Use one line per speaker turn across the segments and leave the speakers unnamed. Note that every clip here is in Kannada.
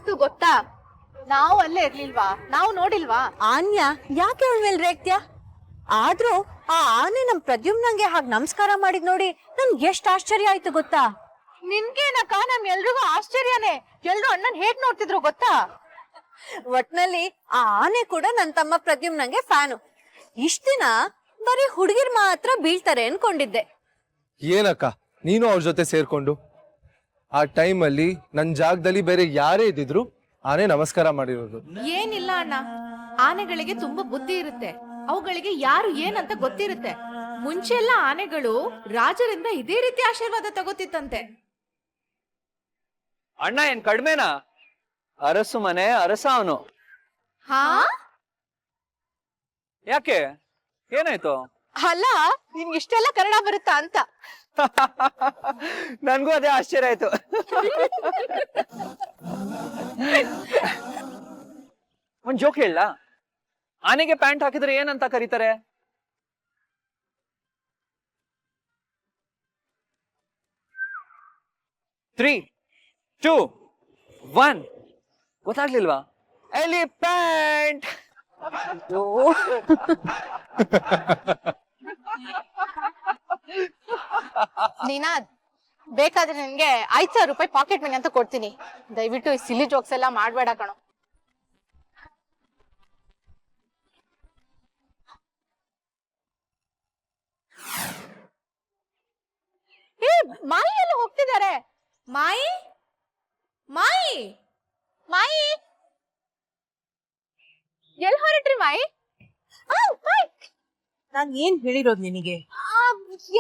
ಏನಾಯ್ತು ಗೊತ್ತಾ? ನಾವು ಅಲ್ಲೇ ಇರ್ಲಿಲ್ವಾ? ನಾವು ನೋಡಿಲ್ವಾ?
ಆನ್ಯ ಯಾಕೆ ಅವಳ ಮೇಲೆ ರೇಗ್ತ್ಯಾ? ಆದ್ರೂ ಆ ಆನೆ ನಮ್ ಪ್ರದ್ಯುಮ್ನಂಗೆ ಹಾಗೆ ನಮಸ್ಕಾರ ಮಾಡಿದ್ ನೋಡಿ ನನ್ಗೆ ಎಷ್ಟ್ ಆಶ್ಚರ್ಯ ಆಯ್ತು ಗೊತ್ತಾ?
ನಿನ್ಗೇನಕ್ಕ? ನಮ್ ಎಲ್ರಿಗೂ ಆಶ್ಚರ್ಯನೇ. ಎಲ್ರು ಅಣ್ಣನ್ ಹೇಗ್ ನೋಡ್ತಿದ್ರು ಗೊತ್ತಾ?
ಒಟ್ನಲ್ಲಿ ಆ ಆನೆ ಕೂಡ ನನ್ ತಮ್ಮ ಪ್ರದ್ಯುಮ್ನಂಗೆ ಫ್ಯಾನು. ಇಷ್ಟ ದಿನ ಬರೀ ಹುಡುಗಿರ್ ಮಾತ್ರ ಬೀಳ್ತಾರೆ ಅನ್ಕೊಂಡಿದ್ದೆ.
ಏನಕ್ಕ ನೀನು ಅವ್ರ ಜೊತೆ ಸೇರ್ಕೊಂಡು ಆ ಟೈಮಲ್ಲಿ ನನ್ ಜಾಗದಲ್ಲಿ ಬೇರೆ ಯಾರೇ ಇದ್ದಿದ್ರು ಆನೆ ನಮಸ್ಕಾರ ಮಾಡಿರೋದು.
ಏನಿಲ್ಲ ಅಣ್ಣ, ಆನೆಗಳಿಗೆ ತುಂಬಾ ಬುದ್ಧಿ ಇರುತ್ತೆ. ಅವುಗಳಿಗೆ ಯಾರು ಏನಂತ ಗೊತ್ತಿರುತ್ತೆ. ಮುಂಚೆ ಎಲ್ಲ ಆನೆಗಳು ರಾಜರಿಂದ ಇದೇ ರೀತಿ ಆಶೀರ್ವಾದ ತಗೋತಿತ್ತಂತೆ.
ಅಣ್ಣ ಏನ್ ಕಡಿಮೆನಾ? ಅರಸು ಮನೆ ಅರಸ ಅವನು.
ಹಾ?
ಯಾಕೆ, ಏನಾಯ್ತು?
ಅಲ್ಲ, ನಿಮ್ಗೆ ಇಷ್ಟೆಲ್ಲ ಕನ್ನಡ ಬರುತ್ತಾ ಅಂತ.
ನನ್ಗೂ ಅದೇ ಆಶ್ಚರ್ಯ ಆಯ್ತು. ಒಂದ್ ಜೋಕ್ ಹೇಳ. ಆನೆಗೆ ಪ್ಯಾಂಟ್ ಹಾಕಿದ್ರೆ ಏನಂತ ಕರೀತಾರೆ? Three two one. ಗೊತ್ತಾಗ್ಲಿಲ್ವಾ? ಎಲಿಫೆಂಟ್.
ನೀನಾದ್ ಬೇಕಾದ್ರೆ ನಿನ್ಗೆ 5,000 ರೂಪಾಯಿ ಪಾಕೆಟ್ ಮನಿ ಅಂತ ಕೊಡ್ತೀನಿ. ದಯವಿಟ್ಟು ಈ ಸಿಲಿ ಜೋಕ್ಸ್ ಎಲ್ಲ ಮಾಡ್ಬೇಡ ಕಣೋ. ಏ, ಮಾಯಿ ಎಲ್ಲ ಹೋಗ್ತಿದ್ದಾರೆ. ಮಾಯಿ, ಮಾಯಿ, ಮಾಯಿ, ಎಲ್ ಹೊರಟ್ರಿ ಮಾಯಿ?
ನಾನ್ ಏನ್ ಹೇಳಿರೋದು ನಿನಗೆ?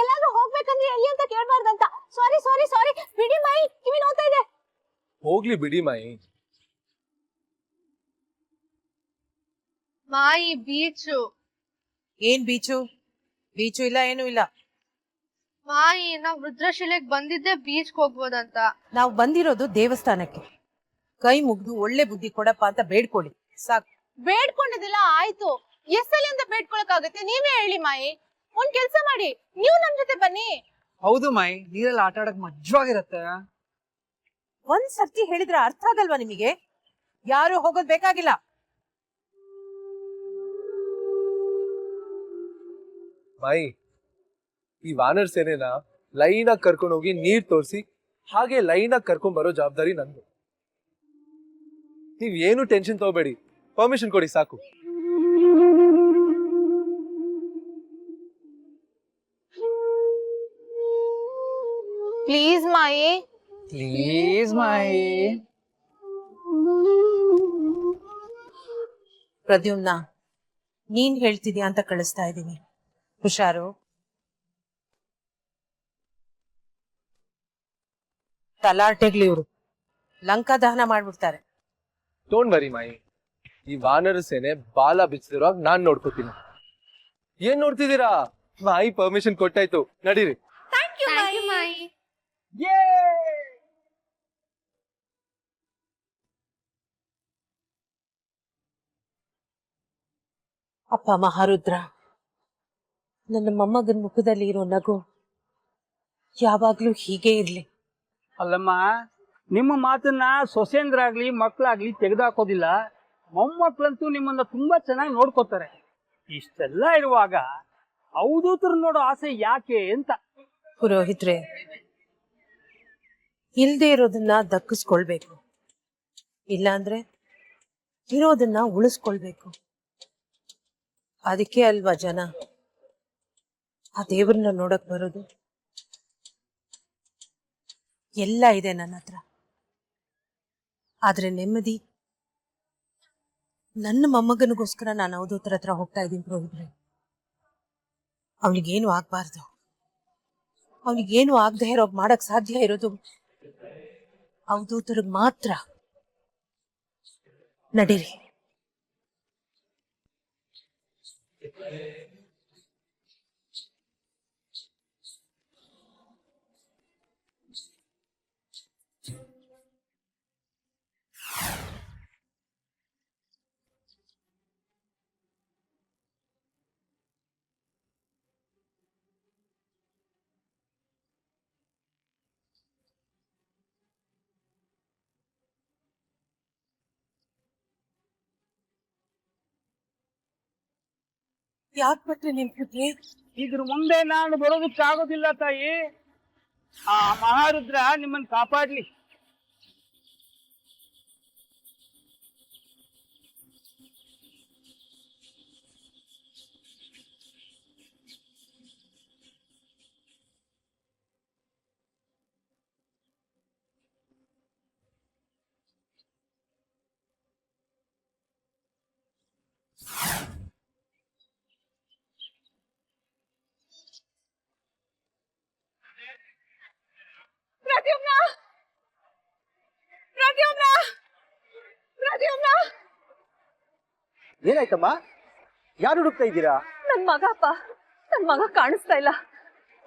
ಎಲ್ಲಾದ್ರೂ ಹೋಗ್ಬೇಕಂದ್ರೆ ಎಲ್ಲಿ ಅಂತ ಕೇಳ್ಬಾರ್ದಂತ. ಸಾರಿ ಸಾರಿ ಸಾರಿ, ಬಿಡಿ ಮಾಯಿ, ಕಿವಿ ನೋಡ್ತಾ ಇದೆ.
ಹೋಗ್ಲಿ ಬಿಡಿ ಮಾಯಿ.
ಮಾಯಿ, ಬೀಚು.
ಏನ್ ಬೀಚು? ಬೀಚು ಇಲ್ಲ, ಏನು ಇಲ್ಲ.
ಮಾಯಿ, ನಾವ್ ರುದ್ರಶಿಲೆಗ್ ಬಂದಿದ್ದೆ ಬೀಚ್ಗೆ ಹೋಗ್ಬೋದಂತ.
ನಾವು ಬಂದಿರೋದು ದೇವಸ್ಥಾನಕ್ಕೆ. ಕೈ ಮುಗ್ದು ಒಳ್ಳೆ ಬುದ್ಧಿ ಕೊಡಪ್ಪ ಅಂತ ಬೇಡ್ಕೊಳ್ಳಿ ಸಾಕು.
ಬೇಡ್ಕೊಂಡಿದ್ದಿಲ್ಲ, ಆಯ್ತು. ಎಷ್ಟಲ್ಲಿ ಅಂತ ಬೇಡ್ಕೊಳಕ್ಕಾಗತ್ತೆ? ನೀವೇ ಹೇಳಿ ಮಾಯಿ. ಒಂದ್ ಕೆಲ್ಸ ಮಾಡಿ, ನೀವು ನಮ್ ಜೊತೆ ಬನ್ನಿ.
ಹೌದು ಮಾಯಿ, ನೀರಲ್ಲಿ ಆಟ ಆಡಕ್ ಮಜ್ವಾಗಿರತ್ತೆ.
ಒಂದ್ ಸರ್ತಿ ಹೇಳಿದ್ರೆ ಅರ್ಥ ಆಗಲ್ವಾ ನಿಮಗೆ? ಯಾರು ಹೋಗೋದ್ ಬೇಕಾಗಿಲ್ಲ.
ಮಾಯಿ, ಈ ವಾನರ್ ಸೇನೆನ ಲೈನ್ ಆಗಿ ಕರ್ಕೊಂಡು ಹೋಗಿ ನೀರ್ ತೋರಿಸಿ ಹಾಗೆ ಲೈನ್ ಆಗಿ ಕರ್ಕೊಂಡ್ ಬರೋ ಜವಾಬ್ದಾರಿ ನಂದು. ನೀವ್ ಏನು ಟೆನ್ಷನ್ ತಗೋಬೇಡಿ, ಪರ್ಮಿಷನ್ ಕೊಡಿ ಸಾಕು.
Please Mayi.
ಪ್ಲೀಸ್ ಮಾಯಿ.
ಪ್ರದ್ಯುಮ್ನ, ನೀನ್ ಹೇಳ್ತಿದ್ಯಾ ಅಂತ ಕಳಿಸ್ತಾ ಇದ್ದೀನಿ. ಹುಷಾರು. ತಲಾಟೆಗ್ಲಿ ಇವ್ರು ಲಂಕಾ ದಹನ ಮಾಡ್ಬಿಡ್ತಾರೆ.
ಡೋಂಟ್ ವರಿ ಮಾಯಿ, ಈ ವಾನರ ಸೇನೆ ಬಾಲ ಬಿಚ್ಚಿರುವಾಗ ನಾನ್ ನೋಡ್ಕೋತೀನಿ. ಏನ್ ನೋಡ್ತಿದ್ದೀರಾ? ಮಾಯಿ ಪರ್ಮಿಷನ್ ಕೊಟ್ಟಾಯ್ತು, ನಡೀರಿ.
ಥ್ಯಾಂಕ್ ಯು ಮಾಯಿ.
ಅಪ್ಪ ಮಹಾರುದ್ರ, ನನ್ನ ಮೊಮ್ಮಗನ ಮುಖದಲ್ಲಿ ಇರೋ ನಗು ಯಾವಾಗ್ಲೂ ಹೀಗೆ ಇರ್ಲಿ.
ಅಲ್ಲಮ್ಮ, ನಿಮ್ಮ ಮಾತನ್ನ ಸೊಸೇಂದ್ರಾಗ್ಲಿ ಮಕ್ಕಳಾಗ್ಲಿ ತೆಗೆದುಹಾಕೋದಿಲ್ಲ. ಮೊಮ್ಮಕ್ಕಳಂತೂ ನಿಮ್ಮನ್ನ ತುಂಬಾ ಚೆನ್ನಾಗಿ ನೋಡ್ಕೋತಾರೆ. ಇಷ್ಟೆಲ್ಲ ಇರುವಾಗ ಅವಧೂತರು ನೋಡೋ ಆಸೆ ಯಾಕೆ ಅಂತ.
ಪುರೋಹಿತ್ರೆ, ಇಲ್ದೇ ಇರೋದನ್ನ ದಕ್ಕಿಸ್ಕೊಳ್ಬೇಕು, ಇಲ್ಲಾಂದ್ರೆ ಇರೋದನ್ನ ಉಳಿಸ್ಕೊಳ್ಬೇಕು. ಅದಕ್ಕೆ ಅಲ್ವಾ ಜನ ಆ ದೇವ್ರನ್ನ ನೋಡಕ್ ಬರೋದು. ಎಲ್ಲ ಇದೆ ನನ್ನ ಹತ್ರ, ಆದ್ರೆ ನೆಮ್ಮದಿ ನನ್ನ ಮೊಮ್ಮಗನಿಗೋಸ್ಕರ ನಾನು ಅವಧೂತರ ಹತ್ರ ಹೋಗ್ತಾ ಇದ್ದೀನಿ ಪುರೋಹಿತ್ರೆ. ಅವನಿಗೇನು ಆಗ್ಬಾರ್ದು. ಅವನಿಗೇನು ಆಗದೆ ಇರೋ ಮಾಡಕ್ ಸಾಧ್ಯ ಇರೋದು ಅವಧೂತರಿಗೆ ಮಾತ್ರ. ನಡೀರಿ.
ಯಾಕೆ ಬಿಟ್ರಿ ನಿಂತ್ಬಿಟ್ರಿ?
ಇದ್ರ ಮುಂದೆ ನಾನು ಬರೋದಕ್ಕಾಗೋದಿಲ್ಲ ತಾಯಿ. ಆ ಮಹಾರುದ್ರ ನಿಮ್ಮನ್ನ ಕಾಪಾಡ್ಲಿ.
ಪ್ರದ್ಯುಮ್ನ! ಪ್ರದ್ಯುಮ್ನ! ಪ್ರದ್ಯುಮ್ನ!
ಏನಾಯ್ತಮ್ಮ? ಯಾರು ಹುಡುಕ್ತಾ ಇದ್ದೀರಾ?
ನನ್ ಮಗ ಅಪ್ಪ, ನನ್ ಮಗ ಕಾಣಿಸ್ತಾ ಇಲ್ಲ.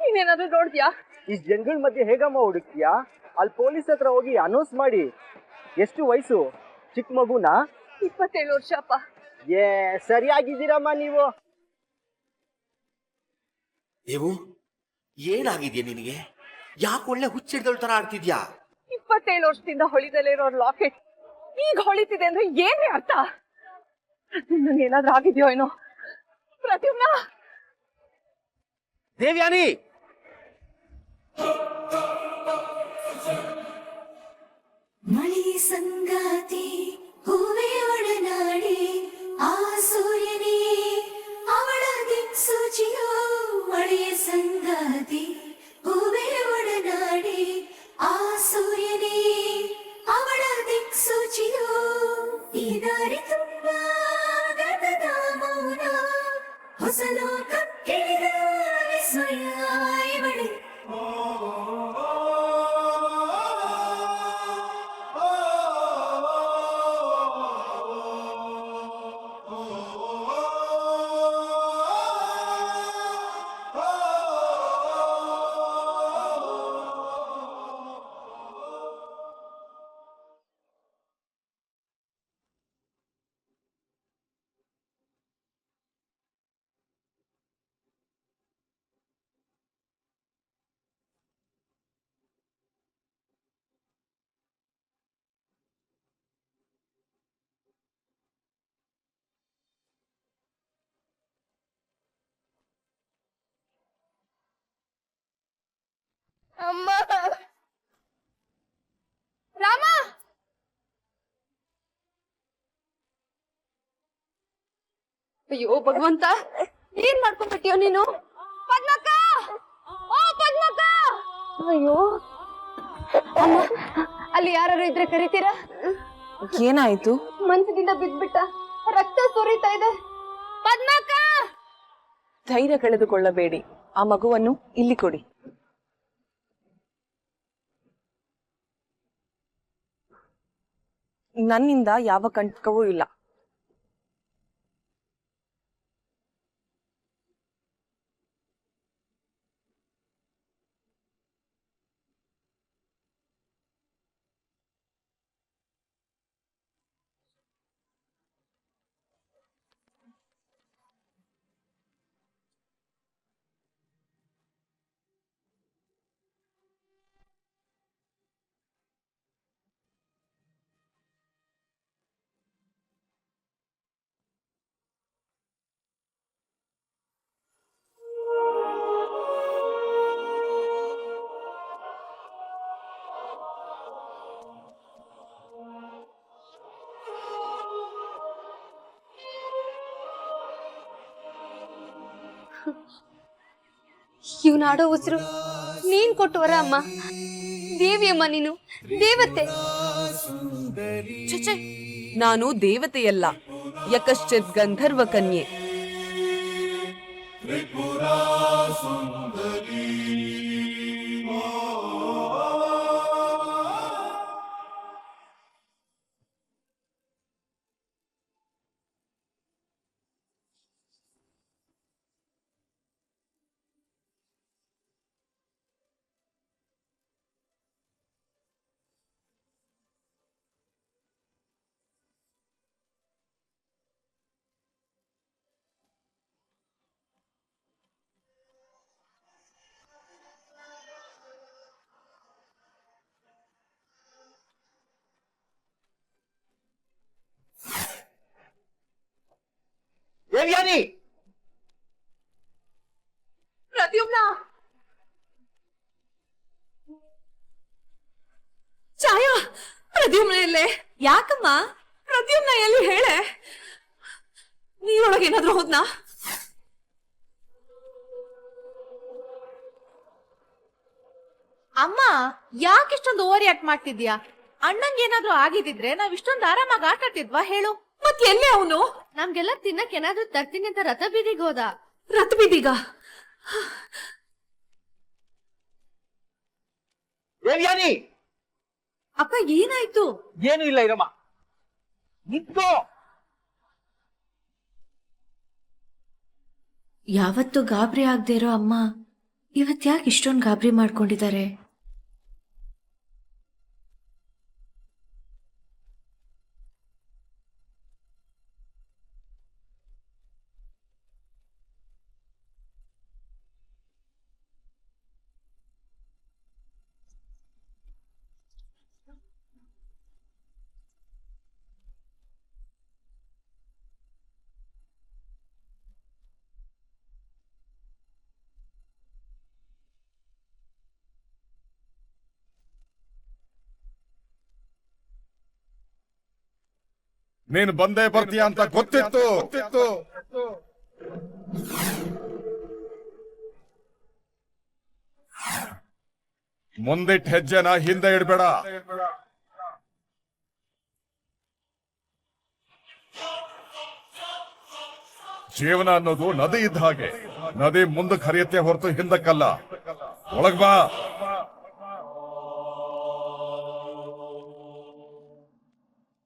ನೀನೇನಾದ್ರೂ ನೋಡ್ದ್ಯಾ?
ಈ ಜನಗಳ ಮಧ್ಯೆ ಹೇಗಮ್ಮ ಹುಡುಕ್ತೀಯಾ? ಅಲ್ಲಿ ಪೊಲೀಸ್ ಹತ್ರ ಹೋಗಿ ಅನೌನ್ಸ್ ಮಾಡಿ. ಎಷ್ಟು ವಯಸ್ಸು? ಚಿಕ್ಕ ಮಗುನಾ?
27 ವರ್ಷ ಅಪ್ಪ.
ಏ ಸರಿಯಾಗಿದ್ದೀರಮ್ಮ ನೀವು.
ದೇವು, ಏನಾಗಿದ್ಯಾ ನಿನಗೆ? ಯಾಕೆ ಒಳ್ಳೆ ಹುಚ್ಚಿಡ್ದೋಳ್ ತರ ಆಡ್ತಿದ್ಯಾ?
27 ವರ್ಷದಿಂದ ಹೊಳಿದಲ್ಲೇ ಇರೋ ಲಾಕೆಟ್ ಈಗ ಹೊಳಿತಿದೆ ಅಂದ್ರೆ ಏನೇ ಅರ್ಥ? ಪ್ರದ್ಯುಮ್ನ ಏನಾದ್ರೂ ಆಗಿದ್ಯೋ ಏನೋ? ಪ್ರದ್ಯುಮ್ನ!
ದೇವ್ಯಾನಿ,
ಮಳೆ ಸಂಗಾತಿ ಹೂವೆ ಒಡನಾಡಿ ಆ ಸೂರ್ಯನೇ ಅವಳ ದಿಕ್ಸೂಚಿಯೋ. ಮಳೆಯ ಸಂಗಾತಿ ಹೂವೆ ಒಡನಾಡಿ ಆ ಸೂರ್ಯನೇ ಅವಳ ದಿಕ್ಸೂಚಿಯೋ. ಈ ದಾರಿ ತುಂಬಾ ಗತದ ಮೌನ, ಹೊಸ ಲೋಕ ಕೇಳಿದ ವಿಸ್ಮಯ ಇವಳೆ.
ಅಮ್ಮ! ರಾಮ!
ಅಯ್ಯೋ ಭಗವಂತ, ಏನ್ ಮಾಡ್ಕೊಂಡ್ಬಿಟ್ಟಿಯೋ ನೀನು? ಪದ್ಮಕ್ಕ! ಓ ಪದ್ಮಕ್ಕ! ಅಯ್ಯೋ ಅಮ್ಮ, ಅಲ್ಲಿ ಯಾರು ಇದ್ರೆ ಕರಿತೀರಾ?
ಏನಾಯ್ತು?
ಮಂಚದಿಂದ ಬಿದ್ಬಿಟ್ಟ, ರಕ್ತ ಸುರಿತಾ ಇದೆ. ಪದ್ಮಕ್ಕ!
ಧೈರ್ಯ ಕಳೆದುಕೊಳ್ಳಬೇಡಿ, ಆ ಮಗುವನ್ನು ಇಲ್ಲಿ ಕೊಡಿ. ನನ್ನಿಂದ ಯಾವ ಕಂಟಕವೂ ಇಲ್ಲ.
ಇವನಾಡೋ ಉಸಿರು ನೀನ್ ಕೊಟ್ಟವರ ಅಮ್ಮ. ದೇವಿಯಮ್ಮ ನೀನು, ದೇವತೆ.
ಛೆ, ನಾನು ದೇವತೆಯಲ್ಲ, ಯಕಶ್ಚಿತ್ ಗಂಧರ್ವ ಕನ್ಯೆ.
ದೇವ್ಯಾನಿ,
ಎಲ್ಲೇ? ಯಾಕಮ್ಮ? ಪ್ರದ್ಯುಮ್ನ ಎಲ್ಲಿ ಹೇಳೆ? ನೀರೊಳಗೆ ಏನಾದ್ರೂ ಹೋದ್ನಾ?
ಅಮ್ಮ ಯಾಕೆ ಇಷ್ಟೊಂದು ಓವರ್ ಆಕ್ಟ್ ಮಾಡ್ತಿದ್ಯಾ? ಅಣ್ಣಂಗೆ ಏನಾದ್ರೂ ಆಗಿದ್ರೆ ನಾವ್ ಇಷ್ಟೊಂದು ಆರಾಮಾಗಿ ಆಟ ಆಡ್ತಿದ್ವಾ ಹೇಳು?
ಮತ್ ಎಲ್ಲೇ ಅವನು?
ನಮ್ಗೆಲ್ಲ ತಿನ್ನಕ್ ಏನಾದ್ರೂ ತರ್ತೀನಿ ಅಂತ ರಥ ಬೀದಿಗೆ ಹೋದ.
ರಥ ಬೀದಿಗ?
ದೇವ್ಯಾನಿ,
ಅಪ್ಪ ಏನಾಯ್ತು?
ಏನು ಇಲ್ಲ ಇರಮ್ಮ, ನಿಂತ್ಕೋ.
ಯಾವತ್ತೂ ಗಾಬರಿ ಆಗದೆ ಇರೋ ಅಮ್ಮ ಇವತ್ ಯಾಕೆ ಇಷ್ಟೊಂದು ಗಾಬರಿ ಮಾಡ್ಕೊಂಡಿದ್ದಾರೆ?
ನೀನು ಬಂದೇ ಬರ್ತೀಯ ಅಂತ ಗೊತ್ತಿತ್ತು. ಮುಂದಿಟ್ಟ ಹೆಜ್ಜೆನ ಹಿಂದೆ ಇಡಬೇಡ. ಜೀವನ ಅನ್ನೋದು ನದಿ ಇದ್ದ ಹಾಗೆ. ನದಿ ಮುಂದಕ್ಕೆ ಹರಿಯತ್ತೆ ಹೊರತು ಹಿಂದಕ್ಕಲ್ಲ. ಒಳಗ್ ಬಾ.